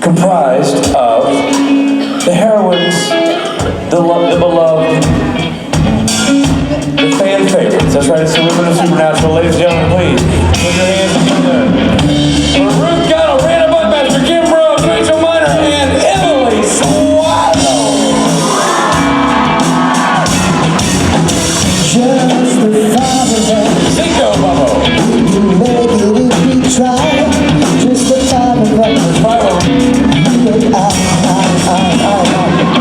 comprised of the heroines, the beloved, the fan favorites. That's right, it's the women of Supernatural. Ladies and gentlemen, please put your hands together for Ruth, Briana, Buckmaster, Kim Brooks, Rachel Miner, and Emily Swallow. Just the thought of that. Cinco, Bubbo. You make it if we try. Just the thought of that. Bravo.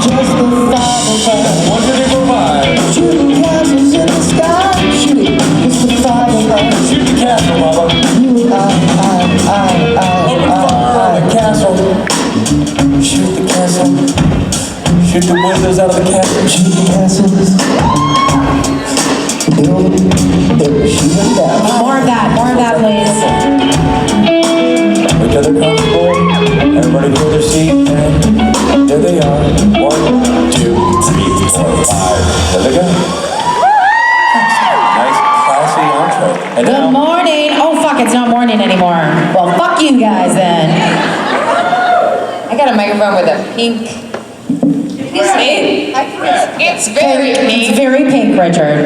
Just the thought of that. 1, 2, 3, 4, 5. Shooting castles in the sky. Shooting. Just the thought of that. Shoot the castle, Bubba. You and Open fire on the castle. Shoot the castle. Shoot the windows out of the castle. Shoot the castles. Build. Shoot them down. More of that, please. Make other comfortable. Everybody pull their seat, and there they are. 1, 2, 3, 4, 5. There they go. Nice, classy entree. And Good now, morning. Oh, fuck, it's not morning anymore. Well, fuck you guys then. I got a microphone with a pink. It's very It's pink. very pink, Richard.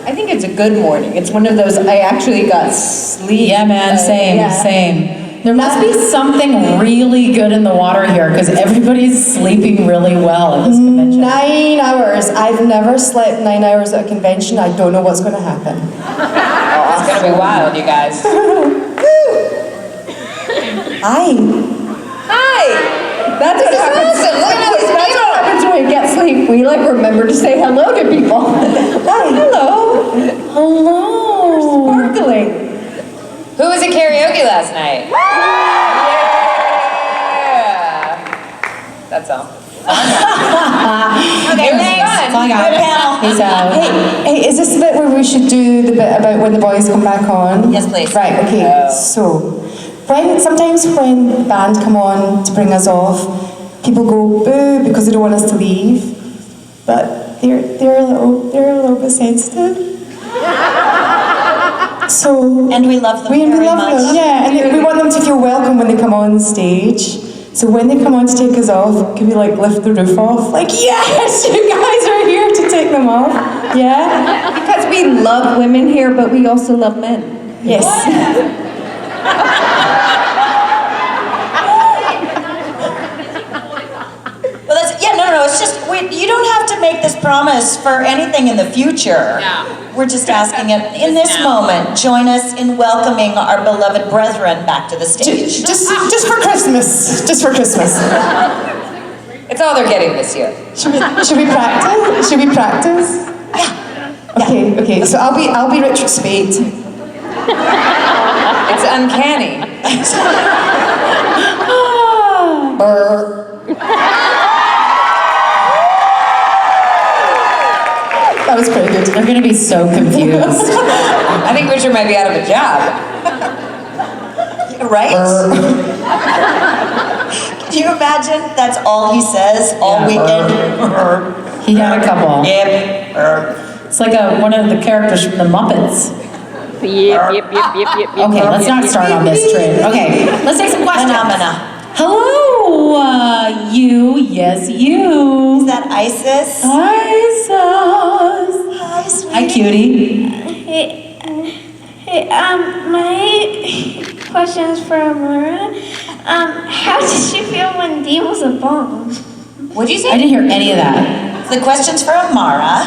I think it's a good morning. It's one of those, I actually got sleep. Yeah, man, same, Yeah. same. There must be something really good in the water here because everybody's sleeping really well at this convention. 9 hours. I've never slept 9 hours at a convention. I don't know what's going to happen. It's gonna be wild, you guys. Hi. Hi! That's what happens. Awesome. Look at all these That's what happens when we get sleep. We like remember to say hello to people. Hi. Hello. Hello. Sparkling. Who was at karaoke last night? Yeah! That's all. Okay, It was thanks. fun. That's all I got. Good panel. Peace out. Hey, is this the bit where we should do the bit about when the boys come back on? Yes, please. Right, okay. Oh. So, sometimes when the band come on to bring us off, people go boo because they don't want us to leave. But they're a little bit sensitive. So And we love them we very love much. them, yeah, and we want them to feel welcome when they come on stage. So when they come on to take us off, can we like lift the roof off? Like, yes, you guys are here to take them off. Yeah? Because we love women here, but we also love men. Yes. Well, that's, yeah, no, it's just, you don't have to make this promise for anything in the future. No. We're just asking it in this moment. Join us in welcoming our beloved brethren back to the stage. Just for Christmas. Just for Christmas. It's all they're getting this year. Should we practice? Should we practice? Yeah. Okay. So I'll be Richard Spade. It's uncanny. Brr. That was pretty good. They're gonna be so confused. I think Richard might be out of a job. Right? Can you imagine? That's all he says all weekend. He had a couple. Yep. It's like one of the characters from the Muppets. Yep. Okay, let's not start on this train. Okay, let's take some questions. Phenomena. Hello, you. Yes, you. Is that Isis? Isis. Hi, sweetie. Hi, cutie. My question is for Amara. How did you feel when Dean was a bomb? What'd you say? I didn't hear any of that. The question's for Amara.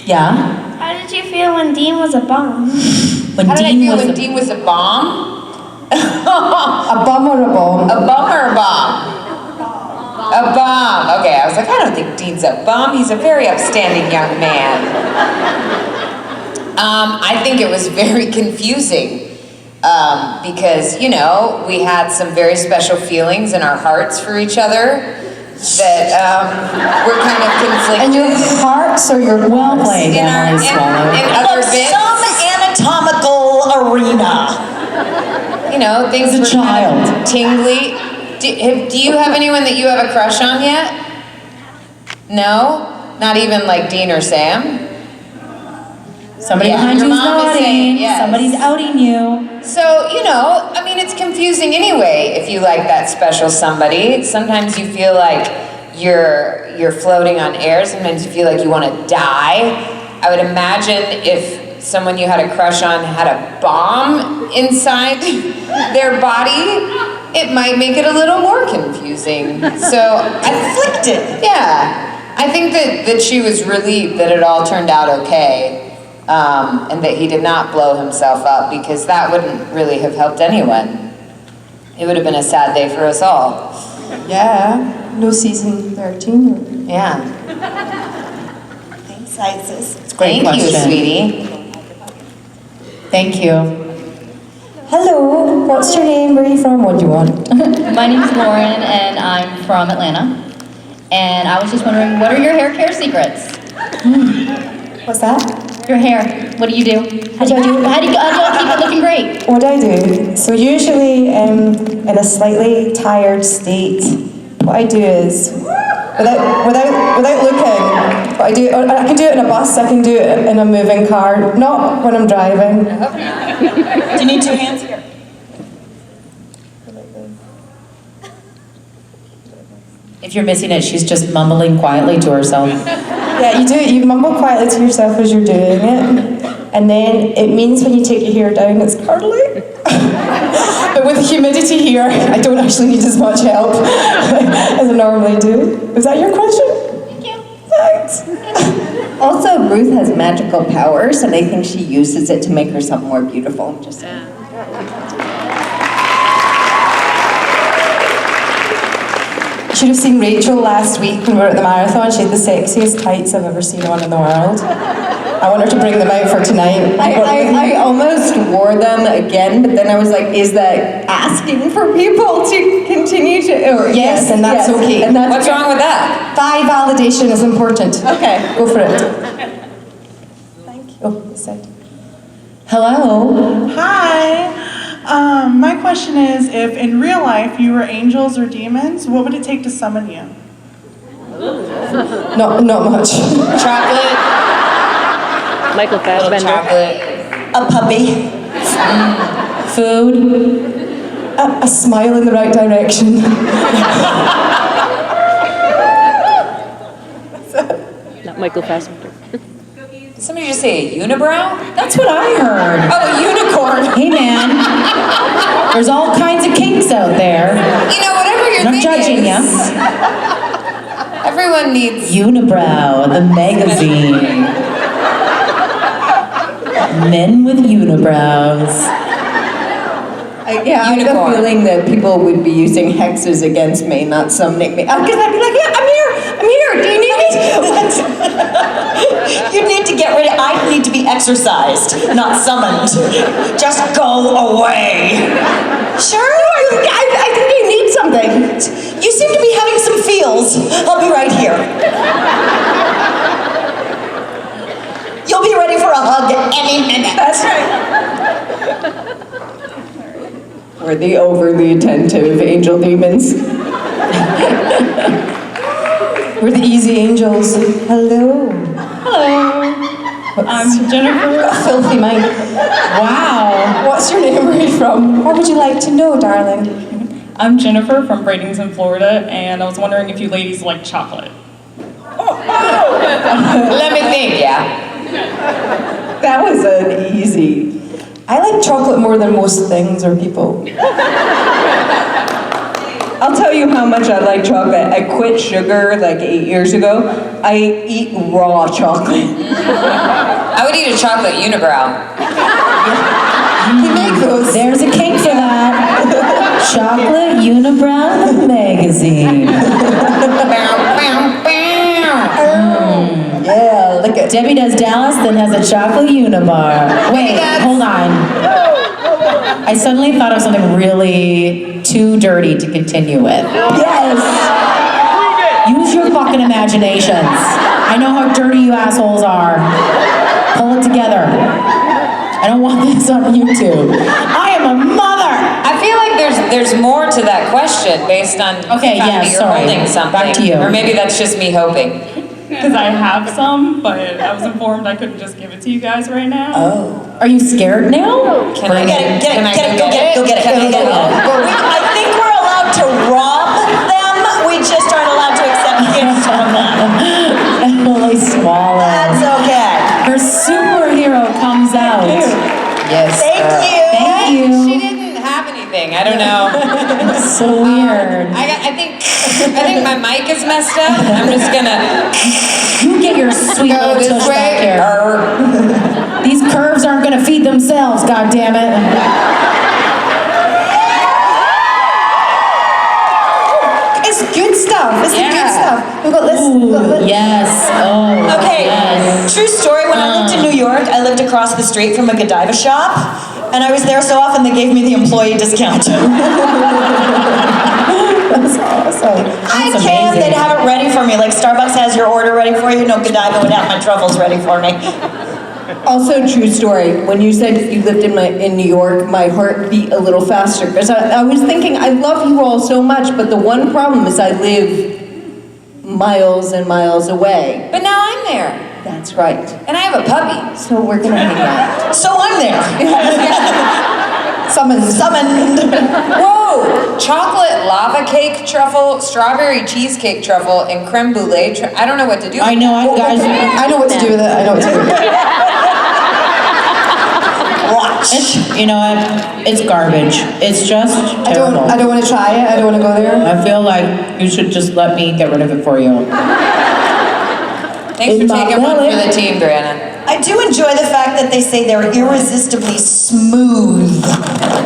Yeah? How did you feel when Dean was a bomb? When How did I feel was when a- Dean was a bomb? A bum or a bomb? A bum or a bomb? A bomb. Okay, I was like, I don't think Dean's a bum. He's a very upstanding young man. I think it was very confusing because, you know, we had some very special feelings in our hearts for each other that were kind of conflicted. And your hearts or your Well played, in our Emily Swallow. in other But bits. some anatomical arena. You know, things As a were kind child. of tingly. Do you have anyone that you have a crush on yet? No? Not even like Dean or Sam? Somebody Yeah, behind your you's mom is nodding. saying yes. Somebody's outing you. So, you know, I mean, it's confusing anyway if you like that special somebody. Sometimes you feel like you're floating on air. Sometimes you feel like you want to die. I would imagine if someone you had a crush on had a bomb inside their body, it might make it a little more confusing. So, Conflicted. yeah. I think that she was relieved that it all turned out okay, and that he did not blow himself up, because that wouldn't really have helped anyone. It would have been a sad day for us all. Yeah, no season 13. Yeah. Thanks, Isis. Great Thank you, question. sweetie. Thank you. Hello, what's your name? Where are you from? What do you want? My name's Lauren, and I'm from Atlanta. And I was just wondering, what are your hair care secrets? What's that? Your hair, what do you do? How do you all keep it looking great? What do I do? So usually in a slightly tired state, what I do is, without looking, what I do, I can do it in a bus, I can do it in a moving car, not when I'm driving. Do you need two hands here? If you're missing it, she's just mumbling quietly to herself. Yeah, you do it, you mumble quietly to yourself as you're doing it. And then it means when you take your hair down, it's curly. But with the humidity here, I don't actually need as much help as I normally do. Is that your question? Thank you. Thanks. Also, Ruth has magical powers, and I think she uses it to make herself more beautiful. Just You should have seen Rachel last week when we were at the marathon. She had the sexiest tights I've ever seen on in the world. I want her to bring them out for tonight. I almost wore them again, but then I was like, is that asking for people to continue to? Or, Yes, and that's okay. And that's What's wrong with that? Thigh validation is important. Okay. Go for it. Thank you. Oh, this side. Hello. Hi. My question is, if in real life you were angels or demons, what would it take to summon you? Not much. Chocolate? Michael Little Fassbender. chocolate. A puppy. Food. A smile in the right direction. Not Michael Fassbender. Did somebody just say a unibrow? That's what I heard. Oh, a unicorn. Hey man, there's all kinds of kinks out there. You know, whatever your I'm thing not judging is. ya. Everyone needs. Unibrow, the magazine. Men with unibrows. I have Unicorn. a feeling that people would be using hexes against me, not some nickname. Because I'd be like, yeah, I'm here. Do you need me? You need to get rid of, I need to be exorcised, not summoned. Just go away. Sure. I think you need something. You seem to be having some feels. I'll be right here. You'll be ready for a hug any minute. That's right. We're the overly attentive angel demons. We're the easy angels. Hello. Hello. I'm Jennifer. Filthy mind. Wow. What's your name? Where are you from? What would you like to know, darling? I'm Jennifer from Bradenton, Florida, and I was wondering if you ladies like chocolate. Let me think, yeah. That was an easy. I like chocolate more than most things or people. I'll tell you how much I like chocolate. I quit sugar like 8 years ago. I eat raw chocolate. I would eat a chocolate unibrow. You make those. There's a cake for that. Chocolate Unibrow the magazine. Yeah, look at. Debbie does Dallas, then has a chocolate Unibar. Wait, hold on. I suddenly thought of something really too dirty to continue with. Yes. Use your fucking imaginations. I know how dirty you assholes are. Pull it together. I don't want this on YouTube. I am a mother. I feel like there's more to that question based on Okay, the fact yes, that you're sorry. holding something. Back to you. Or maybe that's just me hoping. because I have some, but I was informed I couldn't just give it to you guys right now. Oh. Are you scared now? Can I get it? Go get it. I think we're allowed to rob them. We just aren't allowed to accept gifts from them. Emily Swallow. That's okay. Her superhero comes out. Yes. Thank you. She didn't have anything. I don't know. So weird. I think my mic is messed up. I'm just gonna You get your sweet go little this tush way. back here. These curves aren't gonna feed themselves, God damn it. It's good stuff. It's the Yeah. good stuff. We've got this. Yes. Oh. Okay, Yes. true story. When I lived in New York, I lived across the street from a Godiva shop, and I was there so often they gave me the employee discount. That's awesome. I That's can. amazing. They'd have it ready for me. Like Starbucks has your order ready for you. No, Godiva would have my truffles ready for me. Also, true story. When you said you lived in New York, my heart beat a little faster because I was thinking, I love you all so much, but the one problem is I live miles and miles away. But now I'm there, That's right. and I have a puppy. So we're gonna hang out. So I'm there. Summoned. Whoa! Chocolate lava cake truffle, strawberry cheesecake truffle, and creme brulee. I don't know what to do. I know, guys. I know what to do with it. I know what to do with it. Watch. You know what? It's garbage. It's just terrible. I don't want to try it. I don't want to go there. I feel like you should just let me get rid of it for you. Thanks for taking one for the team, Briana. I do enjoy the fact that they say they're irresistibly smooth.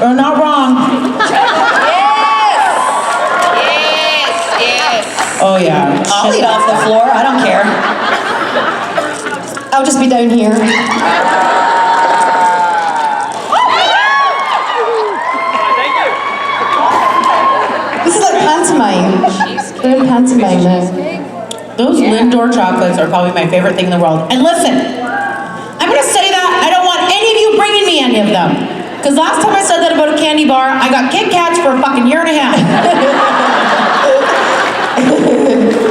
You're not wrong. Yes. Oh yeah. I'll eat off the floor. I don't care. I'll just be down here. This is like pantomime. They're in pantomime now. Those Lindor chocolates are probably my favorite thing in the world. And listen, I'm gonna say that I don't want any of you bringing me any of them. Because last time I said that about a candy bar, I got Kit Kats for a fucking year and a half.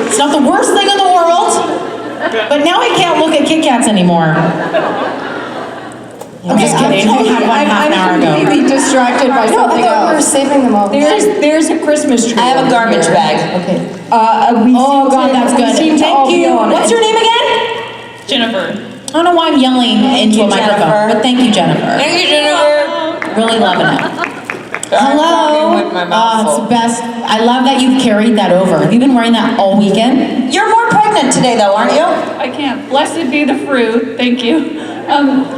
It's not the worst thing in the world, but now I can't look at Kit Kats anymore. I'm just kidding. I had one half an hour ago. I'm completely distracted by No, I something thought we were else. saving them all. There's a Christmas tree. I have a over garbage here. bag. Okay. Oh God, that's good. Thank you. What's your name again? Jennifer. I don't know why I'm yelling into a microphone, Jennifer. but thank you, Jennifer. Thank you, Jennifer. Really loving it. I'm Hello. talking with my mouth It's full. the best. I love that you've carried that over. Have you been wearing that all weekend? You're more pregnant today, though, aren't you? I can't. Blessed be the fruit. Thank you.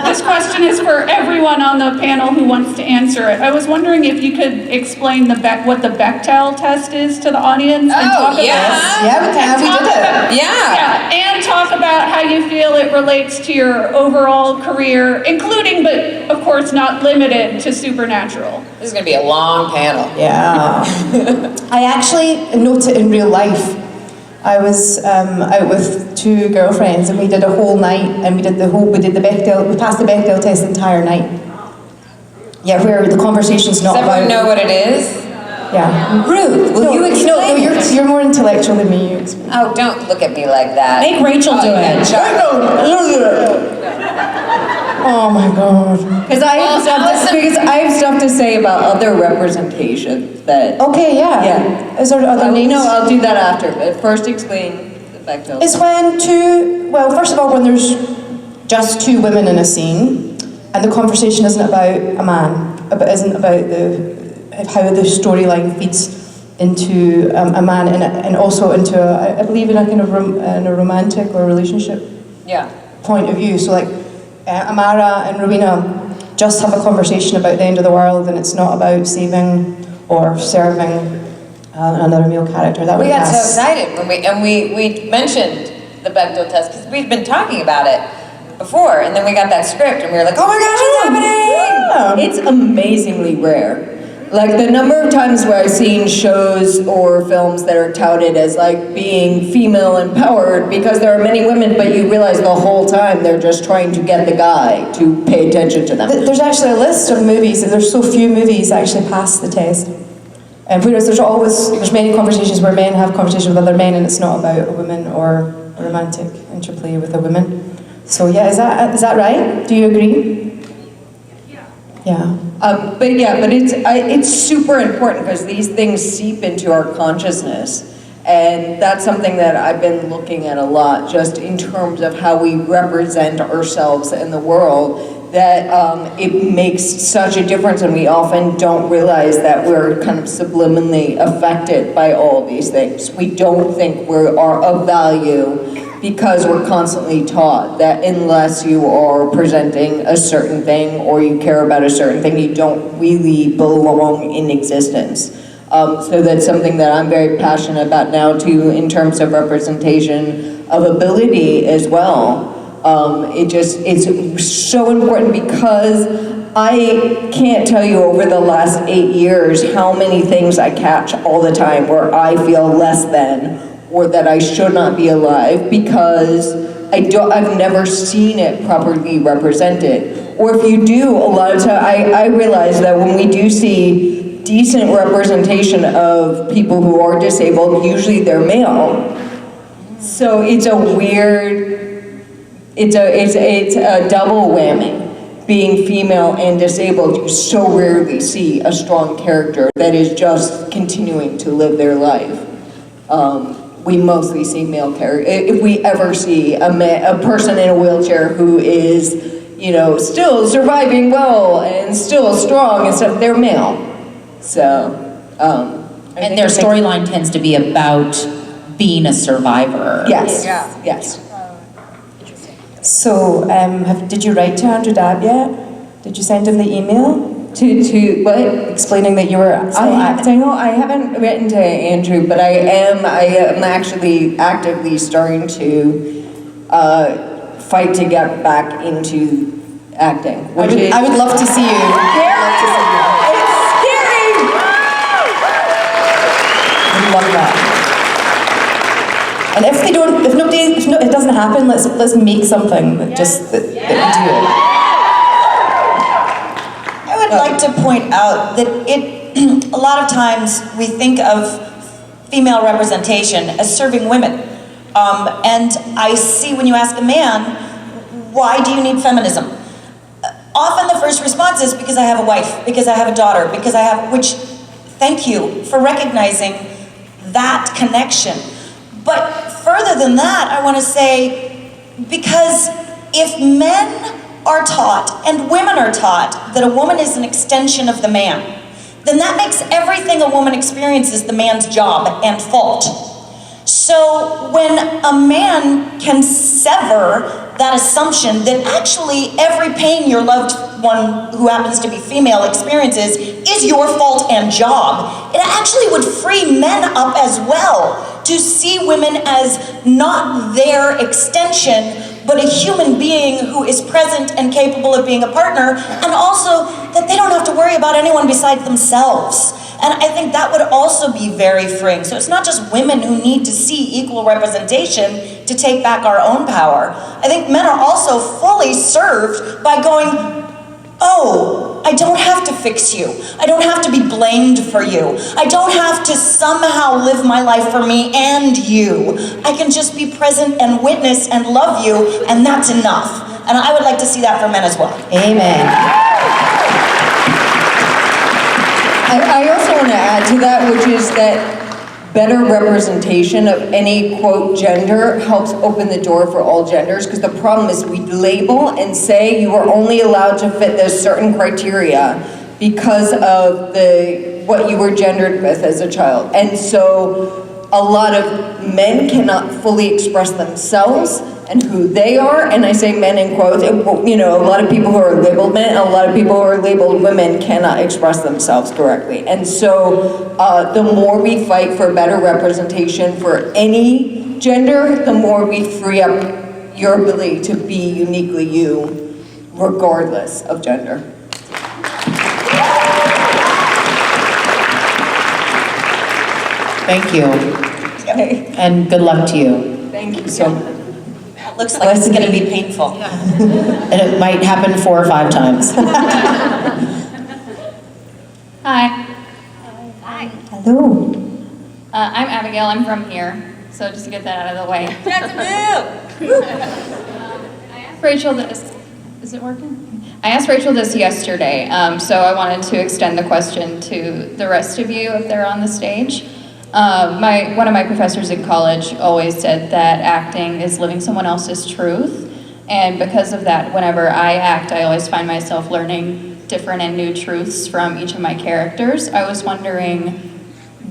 This question is for everyone on the panel who wants to answer it. I was wondering if you could explain what the Bechdel test is to the audience. And Oh, talk yeah. About, Yeah, we can. We talk did it. about- Yeah. and talk about how you feel it relates to your overall career, including, but of course not limited to Supernatural. This is gonna be a long panel. Yeah. I actually note it in real life. I was out with two girlfriends and we did a whole night and we passed the Bechdel test the entire night. Yeah, where the conversation's not Does everyone about. know what it is? Yeah. Ruth, will you explain No, this? you're more intellectual than me. You explain. Oh, don't look at me like that. Make Rachel do yeah, it. Oh my God. Because I have stuff to say about other representations that. Okay, yeah. Yeah. Is there other names? No, I'll do that after. But first, explain the Bechdel. It's when first of all, when there's just two women in a scene, and the conversation isn't about a man, isn't about how the storyline feeds into a man and also into I believe in a kind of in a romantic or relationship Yeah. point of view. So like Amara and Rowena just have a conversation about the end of the world, and it's not about saving or serving another male character. That We would got so pass. excited when we mentioned the Bechdel test because we'd been talking about it before, and then we got that script and we were like, oh my gosh, it's happening! It's amazingly rare. Like the number of times where I've seen shows or films that are touted as like being female empowered because there are many women, but you realize the whole time they're just trying to get the guy to pay attention to them. There's actually a list of movies, and there's so few movies that actually pass the test. Whereas there's many conversations where men have conversations with other men, and it's not about a woman or a romantic interplay with a woman. So yeah, is that right? Do you agree? Yeah. But it's super important because these things seep into our consciousness. And that's something that I've been looking at a lot, just in terms of how we represent ourselves in the world, that it makes such a difference, and we often don't realize that we're kind of subliminally affected by all of these things. We don't think we are of value because we're constantly taught that unless you are presenting a certain thing or you care about a certain thing, you don't really belong in existence. So that's something that I'm very passionate about now too, in terms of representation of ability as well. It's so important because I can't tell you over the last 8 years how many things I catch all the time where I feel less than or that I should not be alive because I've never seen it properly represented. Or if you do, a lot of times I realize that when we do see decent representation of people who are disabled, usually they're male. So it's a weird, it's a double whammy. Being female and disabled, you so rarely see a strong character that is just continuing to live their life. We mostly see male characters. If we ever see a person in a wheelchair who is, still surviving well and still strong and stuff, they're male. So, and their storyline tends to be about being a survivor. Yes. Yes. So, did you write to Andrew Dabb yet? Did you send him the email? To what? Explaining that you were still acting? No, I haven't written to Andrew, but I am actually actively starting to fight to get back into acting. I would love to see you. Love that. And if it doesn't happen, let's make something that that we do it. I would like to point out that a lot of times we think of female representation as serving women. And I see when you ask a man, why do you need feminism? Often the first response is because I have a wife, because I have a daughter, which, thank you for recognizing that connection. But further than that, I want to say, because if men are taught and women are taught that a woman is an extension of the man, then that makes everything a woman experiences the man's job and fault. So when a man can sever that assumption that actually every pain your loved one who happens to be female experiences is your fault and job, it actually would free men up as well to see women as not their extension, but a human being who is present and capable of being a partner, and also that they don't have to worry about anyone besides themselves. And I think that would also be very freeing. So it's not just women who need to see equal representation to take back our own power. I think men are also fully served by going, oh, I don't have to fix you. I don't have to be blamed for you. I don't have to somehow live my life for me and you. I can just be present and witness and love you, and that's enough. And I would like to see that for men as well. Amen. I also want to add to that, which is that better representation of any, quote, gender helps open the door for all genders, because the problem is we label and say you are only allowed to fit this certain criteria because of what you were gendered with as a child. And so a lot of men cannot fully express themselves and who they are, and I say men in quotes, a lot of people who are labeled men, a lot of people who are labeled women cannot express themselves correctly. And so the more we fight for better representation for any gender, the more we free up your ability to be uniquely you, regardless of gender. Thank you. And good luck to you. Thank you so much. Looks like it's going to be painful. And it might happen 4 or 5 times. Hi. Hello. I'm Abigail. I'm from here. So just to get that out of the way. Jacksonville! I asked Rachel this. Is it working? I asked Rachel this yesterday, so I wanted to extend the question to the rest of you if they're on the stage. One of my professors in college always said that acting is living someone else's truth, and because of that, whenever I act, I always find myself learning different and new truths from each of my characters. I was wondering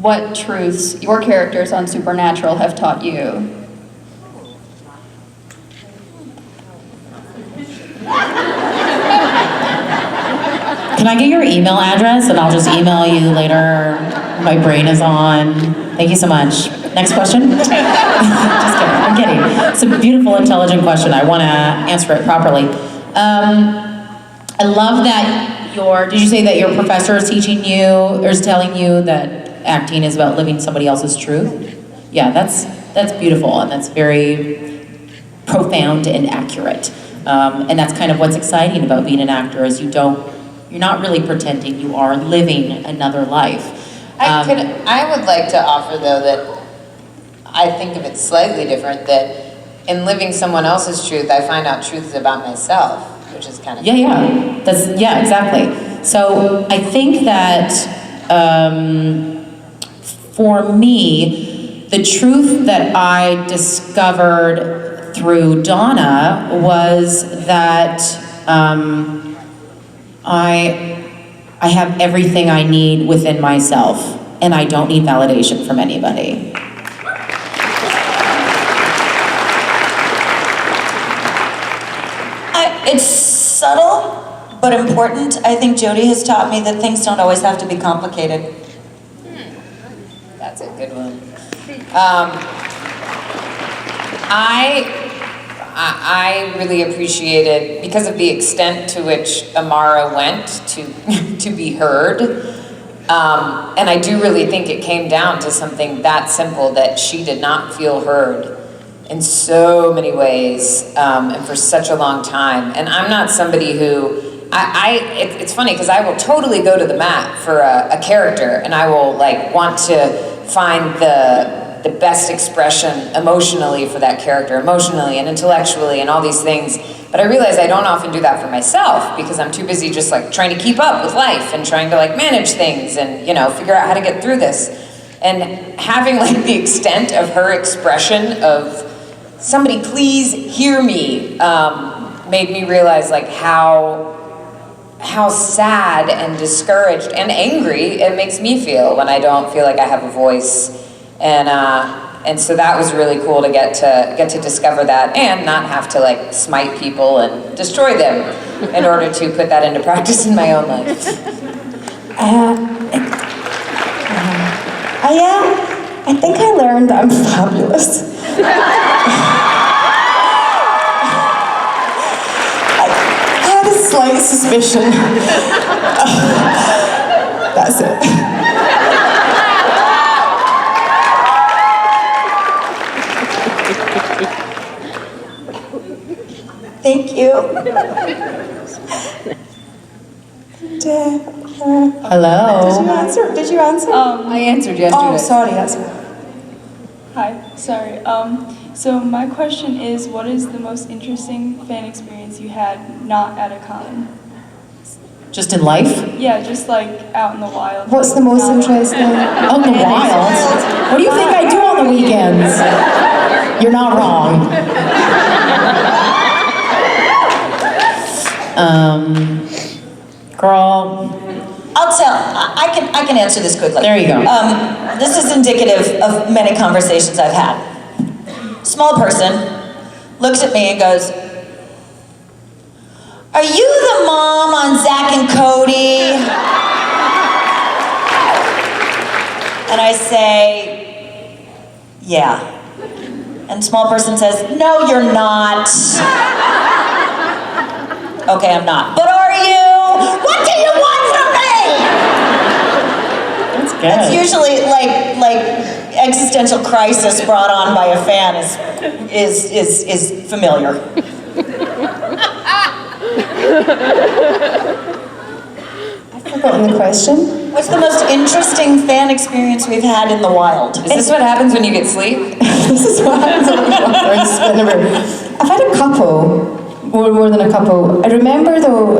what truths your characters on Supernatural have taught you. Can I get your email address and I'll just email you later? My brain is on. Thank you so much. Next question. Just kidding. I'm kidding. It's a beautiful, intelligent question. I want to answer it properly. I love that did you say that your professor is teaching you, or is telling you that acting is about living somebody else's truth? Yeah, that's beautiful, and that's very profound and accurate. And that's kind of what's exciting about being an actor, is you're not really pretending, you are living another life. I would like to offer, though, that I think of it slightly different, that in living someone else's truth, I find out truths about myself, which is kind of cool. Yeah, exactly. So I think that for me, the truth that I discovered through Donna was that I have everything I need within myself, and I don't need validation from anybody. It's subtle, but important. I think Jody has taught me that things don't always have to be complicated. That's a good one. I really appreciated, because of the extent to which Amara went to be heard, and I do really think it came down to something that simple, that she did not feel heard in so many ways, and for such a long time. And I'm not somebody who, it's funny, because I will totally go to the mat for a character, and I will want to find the best expression emotionally for that character, emotionally and intellectually and all these things. But I realize I don't often do that for myself, because I'm too busy just trying to keep up with life and trying to manage things and figure out how to get through this. And having the extent of her expression of "somebody please hear me" made me realize how sad and discouraged and angry it makes me feel when I don't feel like I have a voice. And so that was really cool to get to discover that, and not have to smite people and destroy them in order to put that into practice in my own life. I think I learned I'm fabulous. I had a slight suspicion. That's it. Thank you. Hello. Did you answer? I answered yesterday. Oh, sorry, that's Hi, sorry. So my question is, what is the most interesting fan experience you had not at a con? Just in life? Yeah, just out in the wild. What's the most interesting? Out in the wild? What do you think I do on the weekends? You're not wrong. Girl. I can answer this quickly. There you go. This is indicative of many conversations I've had. Small person looks at me and goes, "Are you the mom on Zack and Cody?" And I say, "Yeah." And small person says, "No, you're not." Okay, I'm not. "But are you? What do you want from me?" That's good. It's usually like existential crisis brought on by a fan is familiar. I've forgotten the question. What's the most interesting fan experience we've had in the wild? Is this what happens when you get sleep? This is what happens when I've had a couple, more than a couple. I remember though,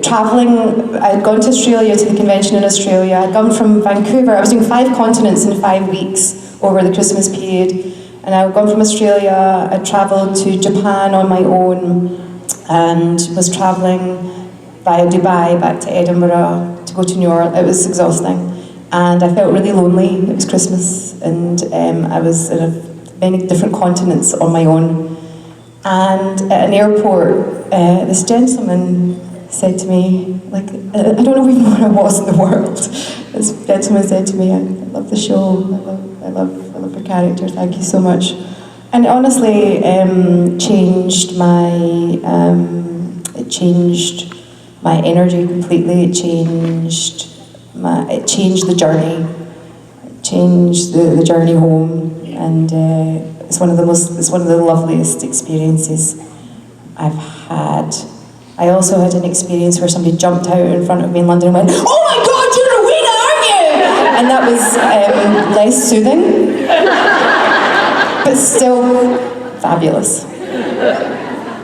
traveling, I'd gone to Australia, to the convention in Australia. I'd gone from Vancouver, I was doing 5 continents in 5 weeks over the Christmas period. And I'd gone from Australia, I travelled to Japan on my own, and was travelling via Dubai back to Edinburgh to go to New York. It was exhausting. And I felt really lonely. It was Christmas, and I was in many different continents on my own. And at an airport, this gentleman said to me, like, I don't know even where I was in the world. This gentleman said to me, I love the show, I love your character, thank you so much. And it honestly changed my energy completely. It changed the journey. It changed the journey home, and it's one of the loveliest experiences I've had. I also had an experience where somebody jumped out in front of me in London and went, "Oh my God, you're Rowena, aren't you?" And that was less soothing, but still fabulous.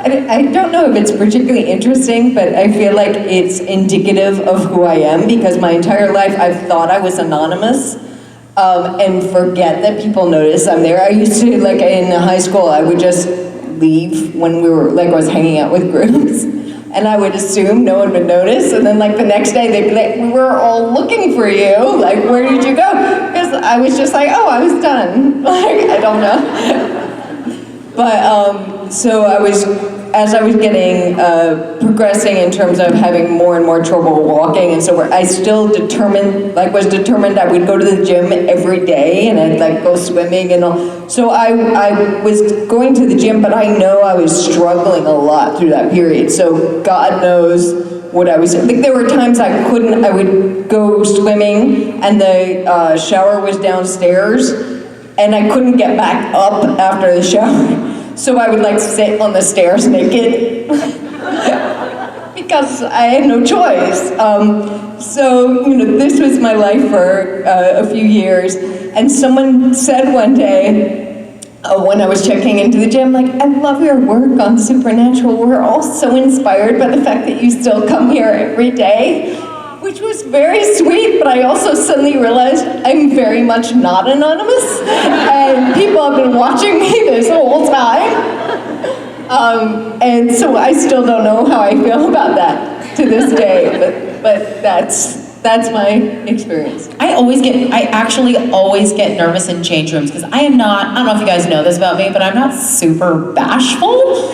I don't know if it's particularly interesting, but I feel like it's indicative of who I am, because my entire life I've thought I was anonymous and forget that people notice I'm there. I used to, like in high school, I would just leave when I was hanging out with groups, and I would assume no one would notice, and then like the next day they'd be like, "We were all looking for you, like where did you go?" Because I was just like, "Oh, I was done." Like, I don't know. But so as I was getting progressing in terms of having more and more trouble walking, and so I still was determined I would go to the gym every day, and I'd like go swimming and all. So I was going to the gym, but I know I was struggling a lot through that period. So God knows what I was. Like there were times I would go swimming, and the shower was downstairs, and I couldn't get back up after the shower. So I would like sit on the stairs naked because I had no choice. So, this was my life for a few years. And someone said one day, when I was checking into the gym, like, "I love your work on Supernatural. We're all so inspired by the fact that you still come here every day." Which was very sweet, but I also suddenly realized I'm very much not anonymous, and people have been watching me this whole time. And so I still don't know how I feel about that to this day, but that's my experience. I actually always get nervous in change rooms because I don't know if you guys know this about me, but I'm not super bashful.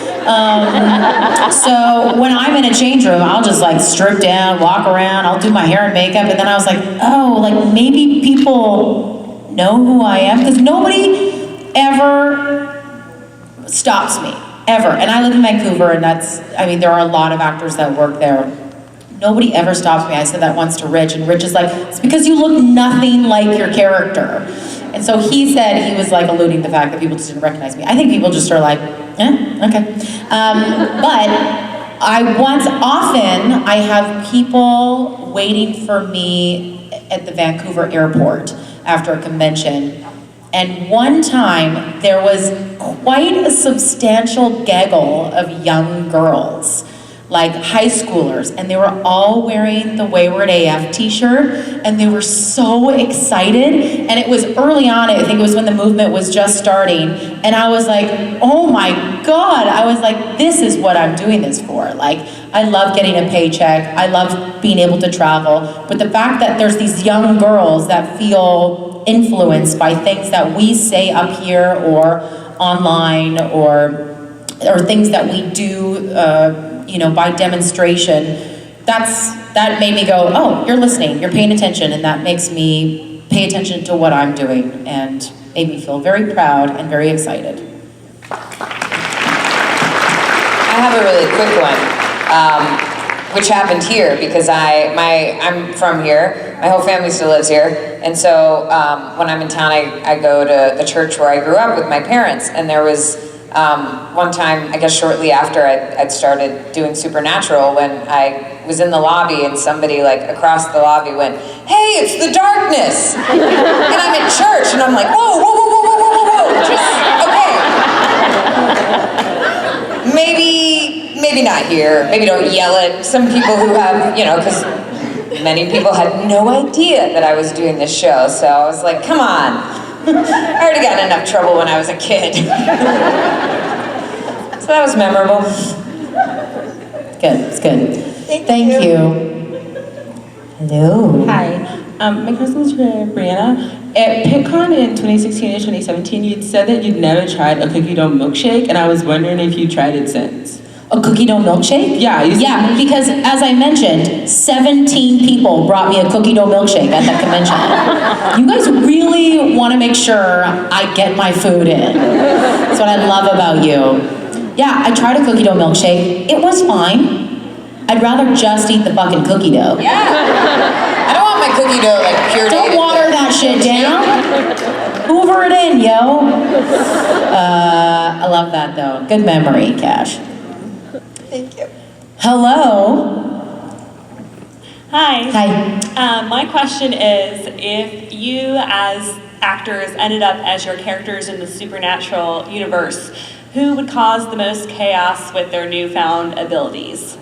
So when I'm in a change room, I'll just like strip down, walk around, I'll do my hair and makeup, and then I was like, oh, like maybe people know who I am, because nobody ever stops me, ever. And I live in Vancouver, and there are a lot of actors that work there. Nobody ever stops me. I said that once to Rich, and Rich is like, "It's because you look nothing like your character." And so he said, he was like alluding to the fact that people just didn't recognize me. I think people just are like, okay. But often I have people waiting for me at the Vancouver airport after a convention. And one time there was quite a substantial gaggle of young girls, like high schoolers, and they were all wearing the Wayward AF t-shirt, and they were so excited. And it was early on, I think it was when the movement was just starting, and I was like, oh my God, I was like, this is what I'm doing this for. Like, I love getting a paycheck, I love being able to travel, but the fact that there's these young girls that feel influenced by things that we say up here or online or things that we do by demonstration, that made me go, oh, you're listening, you're paying attention, and that makes me pay attention to what I'm doing, and made me feel very proud and very excited. I have a really quick one, which happened here because I'm from here. My whole family still lives here, and so when I'm in town, I go to the church where I grew up with my parents, and there was one time, I guess shortly after I'd started doing Supernatural, when I was in the lobby and somebody like across the lobby went, "Hey, it's the darkness!" And I'm in church and I'm like, whoa, whoa, whoa, whoa, whoa, whoa, whoa, whoa, just, okay. Maybe not here. Maybe don't yell at some people who have, you know, because many people had no idea that I was doing this show, so I was like, come on. I already got in enough trouble when I was a kid. So that was memorable. Good, it's good. Thank you. Hello. Hi, my question is for Briana. At PitCon in 2016 and 2017, you'd said that you'd never tried a cookie dough milkshake, and I was wondering if you tried it since. A cookie dough milkshake? Yeah. Yeah, because as I mentioned, 17 people brought me a cookie dough milkshake at that convention. You guys really want to make sure I get my food in. That's what I love about you. Yeah, I tried a cookie dough milkshake. It was fine. I'd rather just eat the fucking cookie dough. Yeah. I don't want my cookie dough like pure. Don't water that shit down. Hoover it in, yo. I love that though. Good memory, Cash. Thank you. Hello. Hi. Hi. My question is, if you as actors ended up as your characters in the supernatural universe, who would cause the most chaos with their newfound abilities?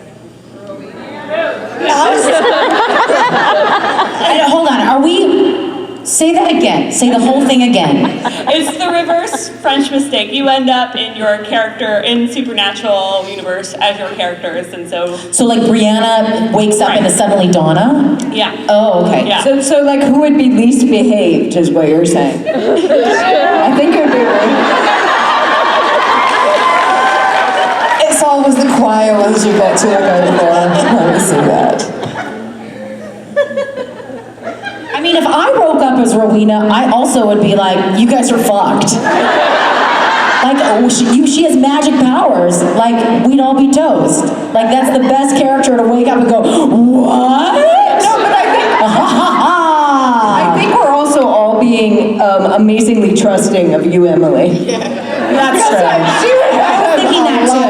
Hold on, are we... Say that again. Say the whole thing again. It's the reverse French mistake. You end up in your character in supernatural universe as your characters, and so... So like Briana wakes up and is suddenly Donna? Yeah. Oh, okay. Yeah. So like who would be least behaved is what you're saying. I think it would be It's always the quiet ones you get to look out for. Let me see that. I mean, if I woke up as Rowena, I also would be like, you guys are fucked. Like, oh, she has magic powers. Like, we'd all be toast. Like, that's the best character to wake up and go, what? No, but I think we're also all being amazingly trusting of you, Emily. Yeah. That's true. I was thinking that too.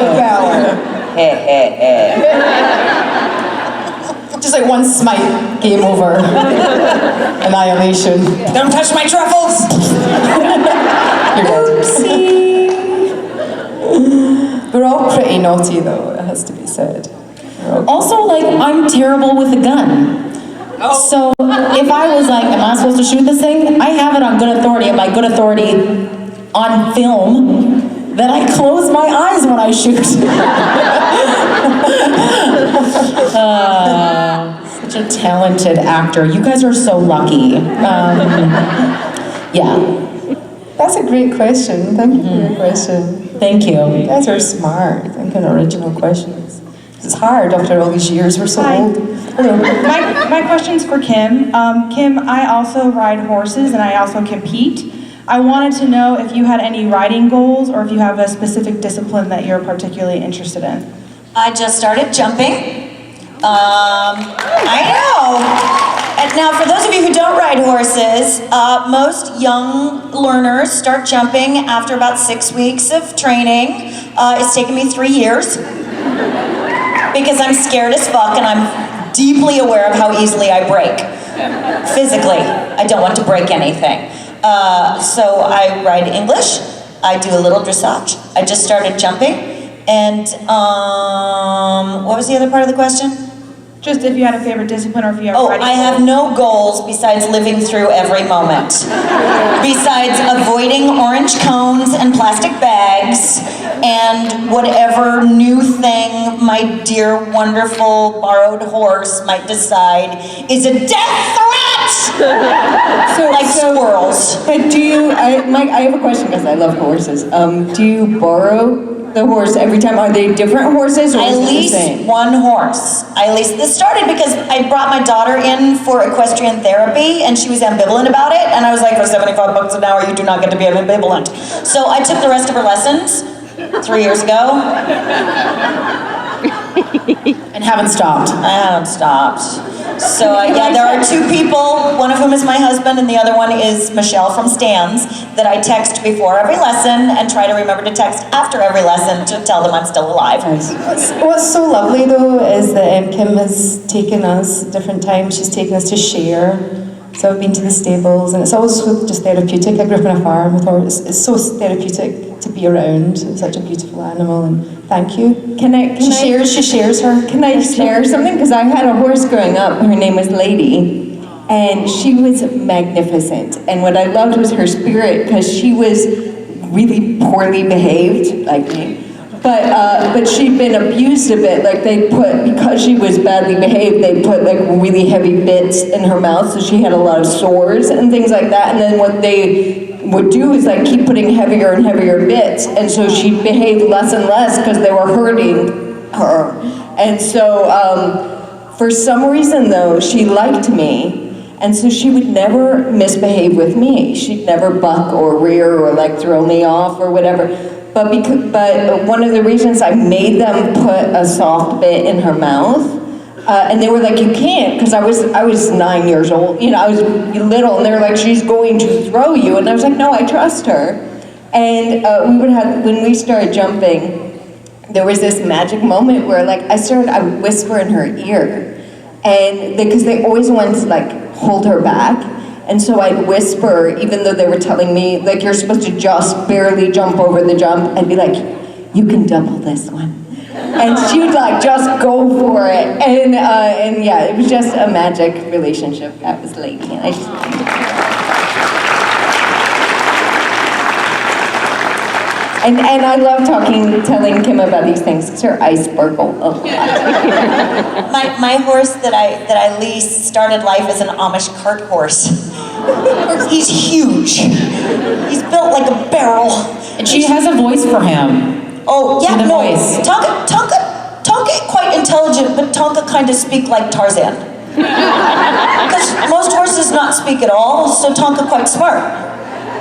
Just like one smite, game over. Annihilation. Don't touch my truffles! Oopsie. We're all pretty naughty though, it has to be said. Also, like, I'm terrible with a gun. So if I was like, am I supposed to shoot this thing? I have it on good authority, and by good authority, on film, that I close my eyes when I shoot. Such a talented actor. You guys are so lucky. Yeah. That's a great question. Thank you for your question. Thank you. You guys are smart, thinking original questions. It's hard after all these years, we're so old. Hello. My question's for Kim. Kim, I also ride horses and I also compete. I wanted to know if you had any riding goals or if you have a specific discipline that you're particularly interested in. I just started jumping. I know. And now, for those of you who don't ride horses, most young learners start jumping after about 6 weeks of training. It's taken me 3 years because I'm scared as fuck and I'm deeply aware of how easily I break. Physically, I don't want to break anything. So I ride English. I do a little dressage. I just started jumping. And what was the other part of the question? Just if you had a favorite discipline or if you have riding I have no goals besides living through every moment. Besides avoiding orange cones and plastic bags and whatever new thing my dear, wonderful, borrowed horse might decide is a death threat! Like squirrels. Do you, Mike, I have a question because I love horses. Do you borrow the horse every time? Are they different horses or I is it the lease same? one horse. This started because I brought my daughter in for equestrian therapy and she was ambivalent about it, and I was like, for $75 an hour you do not get to be ambivalent. So I took the rest of her lessons 3 years ago. And And haven't stopped. I haven't stopped. So yeah, there are two people, one of whom is my husband and the other one is Michelle from Stans, that I text before every lesson and try to remember to text after every lesson to tell them I'm still alive. What's so lovely though is that Kim has taken us at different times. She's taken us to share. So I've been to the stables, and it's always just therapeutic. I grew up on a farm with horses. It's so therapeutic to be around such a beautiful animal. And thank you. She shares her. Can I share something? Because I had a horse growing up. Her name was Lady, and she was magnificent. And what I loved was her spirit, because she was really poorly behaved, like me. But she'd been abused a bit. Like because she was badly behaved, they put like really heavy bits in her mouth, so she had a lot of sores and things like that. And then what they would do is like keep putting heavier and heavier bits, and so she'd behave less and less because they were hurting her. And so for some reason though, she liked me, and so she would never misbehave with me. She'd never buck or rear or like throw me off or whatever. But one of the reasons I made them put a soft bit in her mouth, and they were like, you can't, because I was 9 years old, I was little, and they were like, she's going to throw you, and I was like, no, I trust her. And when we started jumping, there was this magic moment where like I would whisper in her ear, and because they always wanted to like hold her back. And so I'd whisper, even though they were telling me, like, you're supposed to just barely jump over the jump, I'd be like, you can double this one. And she would like just go for it. And yeah, it was just a magic relationship. That was Lady. And I love telling Kim about these things, because her eyes sparkle a lot. My horse that I leased started life as an Amish cart horse. He's huge. He's built like a barrel. And she has a voice for him. Oh, yeah, no. Voice. Tonka quite intelligent, but Tonka kind of speak like Tarzan. Because most horses not speak at all, so Tonka quite smart.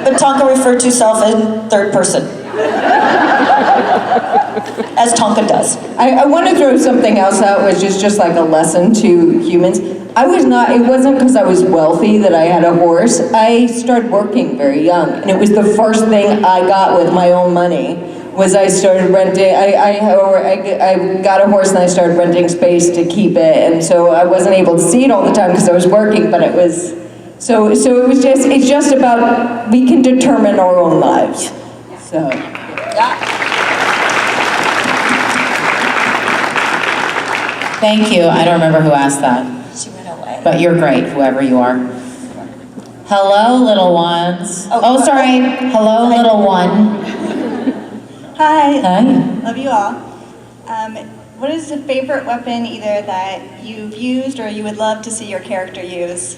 But Tonka referred to self in third person. As Tonka does. I want to throw something else out, which is just like a lesson to humans. It wasn't because I was wealthy that I had a horse. I started working very young, and it was the first thing I got with my own money, was I started renting, I got a horse and I started renting space to keep it, and so I wasn't able to see it all the time because I was working, but it's just about, we can determine our own lives. So. Thank you. I don't remember who asked that. She went away. But you're great, whoever you are. Hello, little ones. Oh, sorry. Hello, little one. Hi. Hi. Love you all. What is a favorite weapon either that you've used or you would love to see your character use?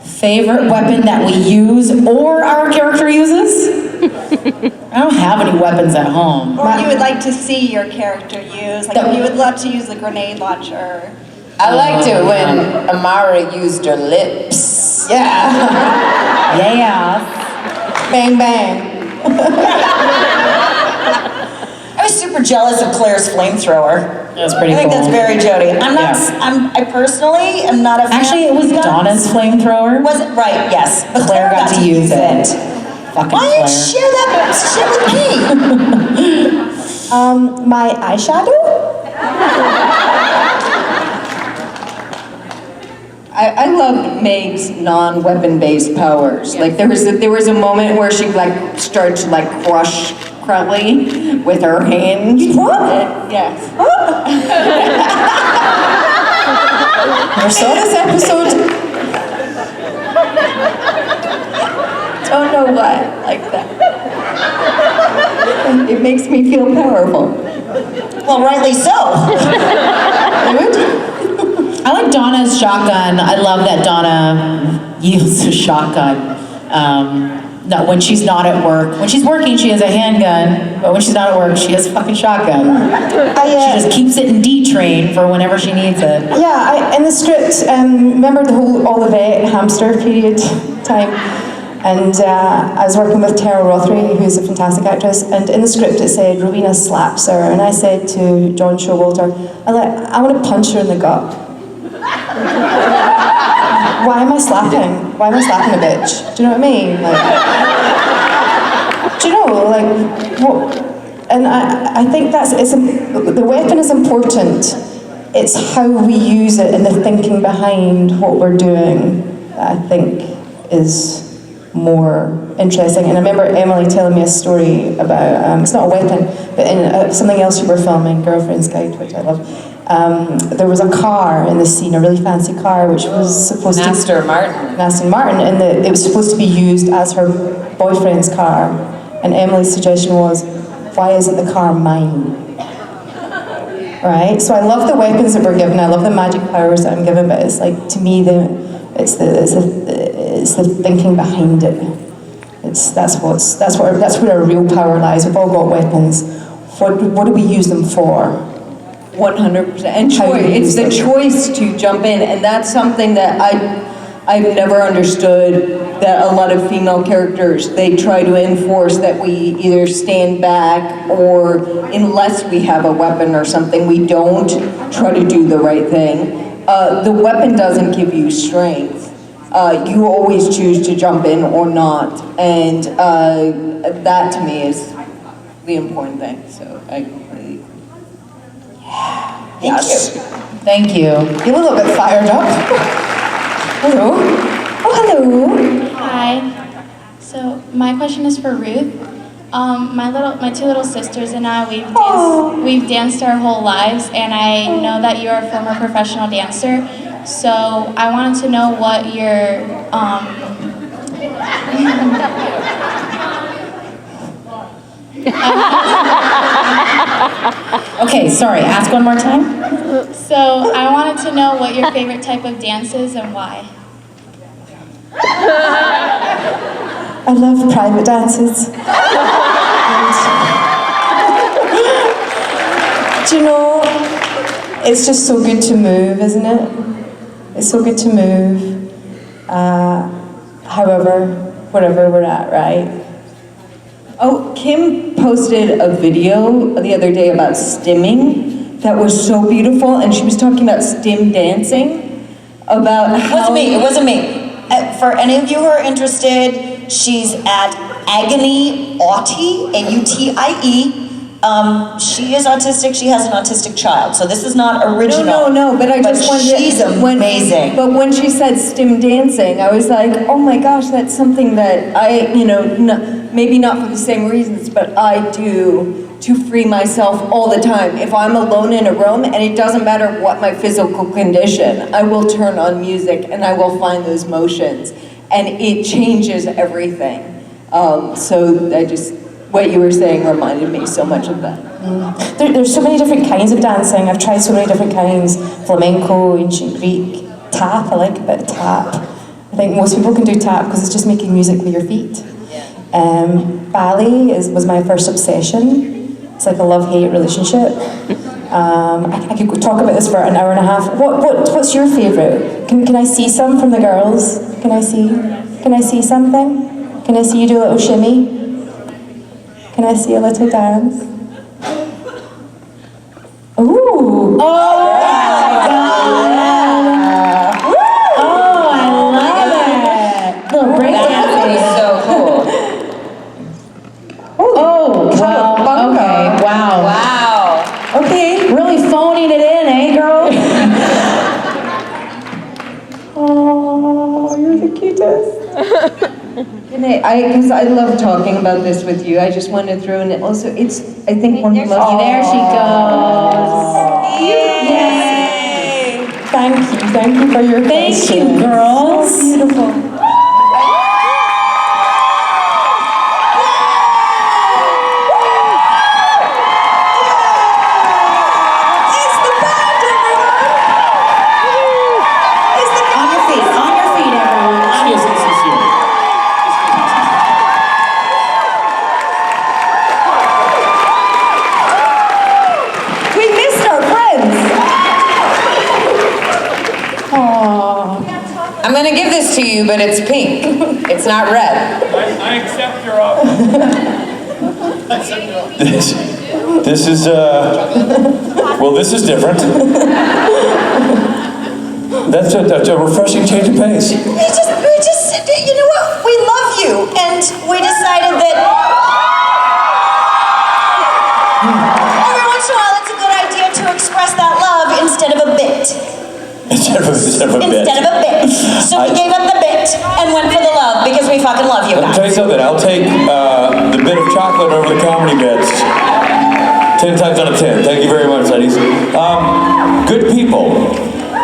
Favorite weapon that we use or our character uses? I don't have any weapons at home. Or you would like to see your character use? Like if you would love to use a grenade launcher. I liked it when Amara used her lips. Yeah. Yeah. Bang, bang. I was super jealous of Claire's flamethrower. That's pretty cool. I think that's very Jody. I personally am not a fan. Actually, it was Donna's flamethrower. Was it? Right, yes. But Claire got to use it. Fucking Why didn't you share that shit with me? My eyeshadow? I loved Meg's non-weapon-based powers. Like there was a moment where she like started to like crush Crowley with her hands. What? Yes. I saw this episode. Don't know why, like that. It makes me feel powerful. Well, rightly so. I like Donna's shotgun. I love that Donna yields a shotgun. No, when she's not at work. When she's working, she has a handgun, but when she's not at work, she has a fucking shotgun. She just keeps it in D-train for whenever she needs it. Yeah, in the script, remember the whole Olivette hamster period time? And I was working with Tara Rothery, who's a fantastic actress, and in the script it said Rowena slaps her, and I said to John Showalter, I want to punch her in the gut. Why am I slapping? Why am I slapping a bitch? Do you know what I mean? Do you know, what? And I think the weapon is important. It's how we use it and the thinking behind what we're doing that I think is more interesting. And I remember Emily telling me a story about, it's not a weapon, but in something else you were filming, Girlfriend's Guide, which I love, there was a car in the scene, a really fancy car, which was supposed to... Aston Martin, and it was supposed to be used as her boyfriend's car. And Emily's suggestion was, why isn't the car mine? Right? So I love the weapons that we're given, I love the magic powers that I'm given, but it's like, to me, it's the thinking behind it. That's where our real power lies. We've all got weapons. What do we use them for? 100%. And it's the choice to jump in, and that's something that I've never understood, that a lot of female characters, they try to enforce that we either stand back, or unless we have a weapon or something, we don't try to do the right thing. The weapon doesn't give you strength. You always choose to jump in or not, and that to me is the important thing. So I completely. Yes. Thank you. You're a little bit fired up. Hello. Oh, hello. Hi. So my question is for Ruth. My two little sisters and I, we've danced our whole lives, and I know that you're a former professional dancer. So I wanted to know what your Okay, sorry, ask one more time. So I wanted to know what your favorite type of dance is and why. I love private dances. Do you know, it's just so good to move, isn't it? It's so good to move, wherever we're at, right? Oh, Kim posted a video the other day about stimming that was so beautiful, and she was talking about stim dancing, about how... It wasn't me. For any of you who are interested, she's at Agony Autie, A-U-T-I-E. She is autistic, she has an autistic child, so this is not original. No, but I just wanted she's amazing. But when she said stim dancing, I was like, oh my gosh, that's something that I, maybe not for the same reasons, but I do to free myself all the time. If I'm alone in a room, and it doesn't matter what my physical condition, I will turn on music and I will find those motions, and it changes everything. What you were saying reminded me so much of that. There's so many different kinds of dancing. I've tried so many different kinds. Flamenco, ancient Greek, tap, I like a bit of tap. I think most people can do tap because it's just making music with your feet. Ballet was my first obsession. It's like a love-hate relationship. I could talk about this for an hour and a half. What's your favorite? Can I see some from the girls? Can I see something? Can I see you do a little shimmy? Can I see a little dance? Ooh! Oh my God! Oh, I love it! Little break dancing. So cool. Oh, wow. Okay, wow. Wow. Okay, really phoning it in, eh, girl? Oh, you're the cutest. Because I love talking about this with you. I just wanted to throw in, also, it's, I think, one of the most... There she goes. Yay! Thank you for your questions. Thank you, girls. So beautiful. I'm gonna give this to you, but it's pink. It's not red. I accept your offer. This is, well, this is different. That's a refreshing change of pace. We just, you know what? We love you, and we decided that every once in a while it's a good idea to express that love instead of a bit. Instead of a bit. Instead of a bit. So we gave up the bit and went for the love because we fucking love you I'll guys. tell you something, I'll take the bit of chocolate over the comedy bits. 10 times out of 10. Thank you very much, ladies. Good people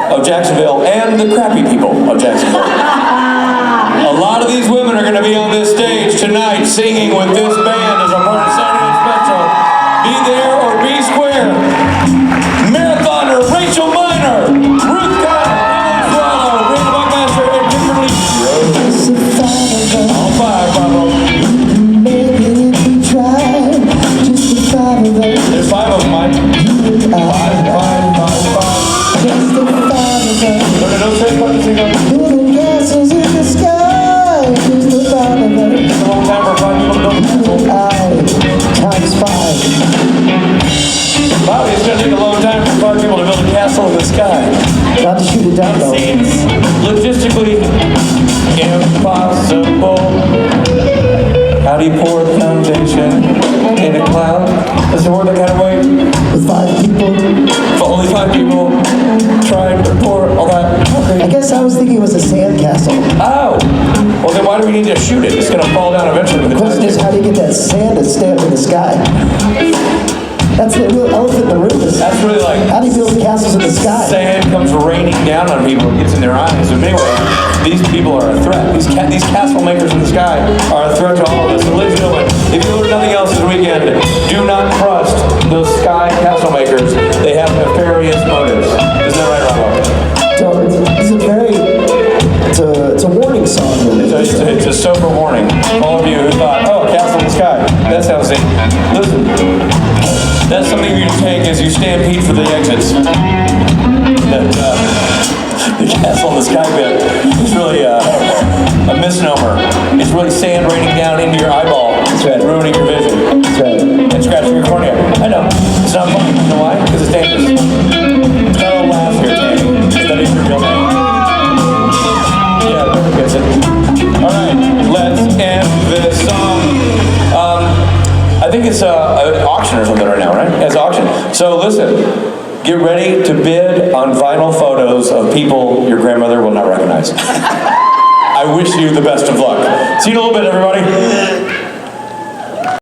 of Jacksonville and the crappy people of Jacksonville. A lot of these women are going to be on this stage tonight singing with this band as a part of Saturday Special. Be there or be square. Marathoner Rachel Miner, Ruth Connell, Emily Swallow, Briana Buckmaster, and Kimberly Rose. All five, Bravo. There's five of them, Mike. Five. Just the five of us. No trace button, single. Building castles in the sky. Just the five of us. It's a long time for five people to build a castle. Times five. Wow, it's going to take a long time for five people to build a castle in the sky. Not to shoot it down, though. Seems logistically impossible. How do you pour the foundation in a cloud? Does it work that kind of way? With five people. If only five people tried to pour all that. Okay. I guess I was thinking it was a sand castle. Oh! Well, then why do we need to shoot it? It's going to fall down eventually. The question is, how do you get that sand to stay up in the sky? That's the real elephant in the room. That's really like, how do you build castles in the sky? Sand comes raining down on people and gets in their eyes. So anyway, these people are a threat. These castle makers in the sky are a threat to all of us. So ladies and gentlemen, if you learn nothing else this weekend, do not trust those sky castle makers. They have nefarious motives. Isn't that right, Robo? So it's a warning song. It's a sober warning. All of you who thought, oh, a castle in the sky, that sounds neat. Listen, that's something you take as you stampede for the exits. That the castle in the sky bit is really a misnomer. It's really sand raining down into your eyeball and ruining your vision. That's right. And scratching your cornea. I know. It's not funny. You know why? Because it's dangerous. It's got a little laugh here, Tammy. That is your real name. Yeah, River gets it. Alright, let's end this song. I think it's an auction or something right now, right? It's an auction. So listen, get ready to bid on vinyl photos of people your grandmother will not recognize. I wish you the best of luck. See you in a little bit, everybody.